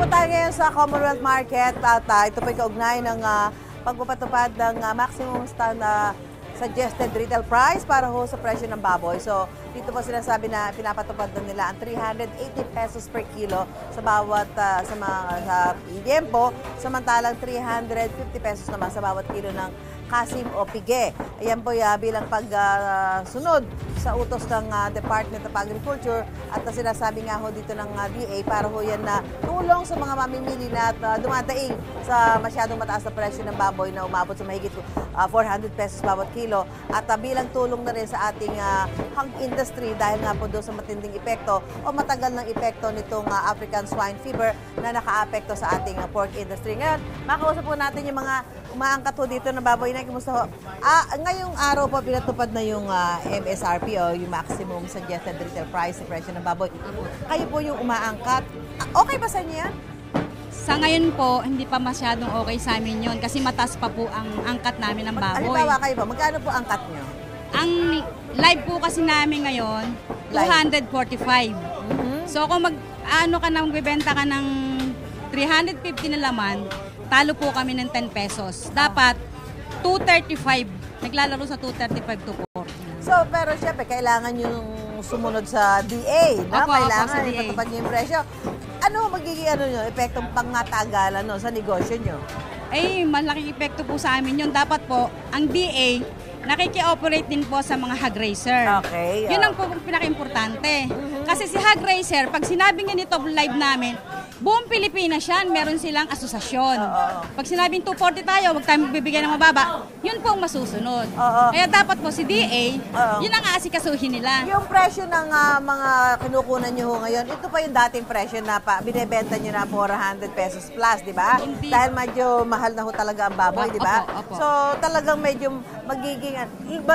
po tayo ngayon sa Commonwealth Market at ito po yung kaugnay ng pagpapatupad ng maximum suggested retail price para ho sa presyo ng baboy. So, dito po sinasabi na pinapatupad na nila ang 380 pesos per kilo sa bawat sa tiempo, samantalang 350 pesos naman sa bawat kilo ng kasim o pige. Ayan po bilang pagsunod sa utos ng Department of Agriculture at sinasabi nga ho dito ng DA para ho yan na tulong sa mga mamimili na dumadaing sa masyadong mataas na presyo ng baboy na umabot sa mahigit 400 pesos bawat kilo at bilang tulong na rin sa ating hog industry dahil nga po doon sa matinding epekto o matagal ng epekto nitong African swine fever na naka-apekto sa ating pork industry. Ngayon, makausap po natin yung mga umaangkat ho dito ng baboy na kumusta ho? Ngayong araw po pinatupad na yung MSRP o yung maximum suggested retail price sa presyo ng baboy. Kayo po yung umaangkat. Okay ba sa inyo yan? Sa ngayon po, hindi pa masyadong okay sa amin yun kasi mataas pa po ang angkat namin ng baboy. Halimbawa kayo po, magkano po angkat nyo? Ang live po kasi namin ngayon, 245. So kung magbibenta ka ng 350 na laman, talo po kami ng 10 pesos. Dapat 235. Naglalaro sa 235 to 40. So, pero syempre, kailangan yung sumunod sa DA, no? Opo, Kailangan sa DA. ipatupad nyo yung presyo. Ano magiging epektong pangatagalan sa negosyo nyo? Ay, malaking epekto po sa amin yun. Dapat po, ang DA, nakiki-operate din po sa mga hog raiser. Okay. Yun ang po pinaka-importante. Kasi si hog raiser, pag sinabing ganito live namin, buong Pilipinas yan, meron silang asosasyon. Pag sinabing 240 tayo, huwag tayo magbibigay ng mababa, yun po ang masusunod. Kaya dapat po si DA, yun ang aasikasuhin nila. Yung presyo ng mga kinukunan nyo ngayon, ito pa yung dating presyo na binibenta nyo na 400 pesos plus, di ba? Dahil medyo mahal na ho talaga ang baboy, di ba? So talagang medyo magiging,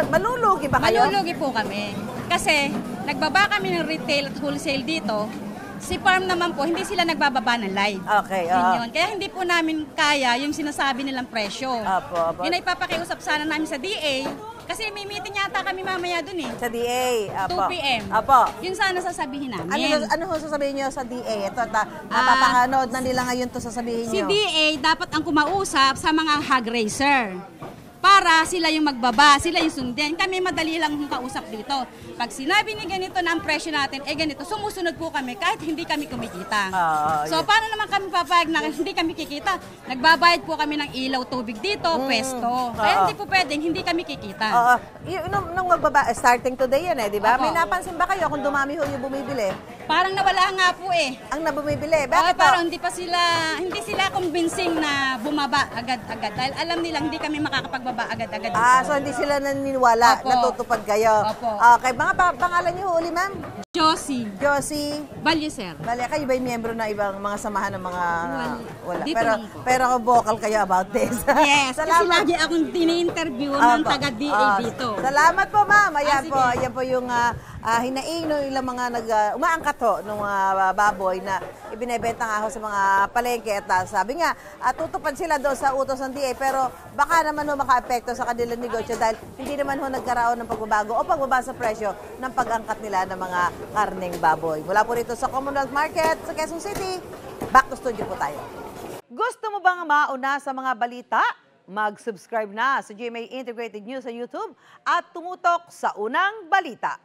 malulugi ba kayo? Malulugi po kami. Kasi nagbaba kami ng retail at wholesale dito. Si farm naman po, hindi sila nagbababa ng live. Okay, Yun. Kaya hindi po namin kaya yung sinasabi nilang presyo. Yun ay papakiusap sana namin sa DA. Kasi may meeting yata kami mamaya dun eh. Sa DA. 2 p.m. Yun sana sasabihin namin. Ano ho sasabihin nyo sa DA? Ito, napapakanood na nila ngayon to sasabihin nyo. Si DA dapat ang kumausap sa mga hog raiser. Para sila yung magbaba, sila yung sundin. Kami madali lang kausap dito. Pag sinabi ni ganito na ang presyo natin, ganito, sumusunod po kami kahit hindi kami kumikita. So, paano naman kami papayag na hindi kami kikita? Nagbabayad po kami ng ilaw, tubig dito, pwesto. Kaya hindi po pwedeng, hindi kami kikita. Nung magbaba, starting today yan di ba? May napansin ba kayo kung dumami ho yung bumibili? Parang nawala nga po Ang nabumibili? Bakit parang hindi sila convincing na bumaba agad-agad. Dahil alam nila hindi kami makakapagbaba agad-agad dito. So hindi sila naniniwala, natutupad kayo. Okay, mga pangalan niyo uli, ma'am? Josie. Balyeser. Bale, kayo ba yung miyembro na ibang mga samahan ng mga... Wala. Dito lang po. Pero vocal kayo about this. Yes, kasi lagi akong tini-interview ng taga-DA dito. Salamat po, ma'am. Ayan po yung hinaing ng ilang mga umaangkat ho ng mga baboy na ibinebenta nga ho sa mga palengke at sabi nga, tutupad sila doon sa utos ng DA pero baka naman ho maka-apekto sa kanilang negosyo dahil hindi naman ho nagkaroon ng pagbabago o pagbaba sa presyo ng pag-angkat nila ng mga karneng baboy. Mula po rito sa Commonwealth Market sa Quezon City, back to studio po tayo. Gusto mo bang mauna sa mga balita? Mag-subscribe na sa GMA Integrated News sa YouTube at tumutok sa unang balita.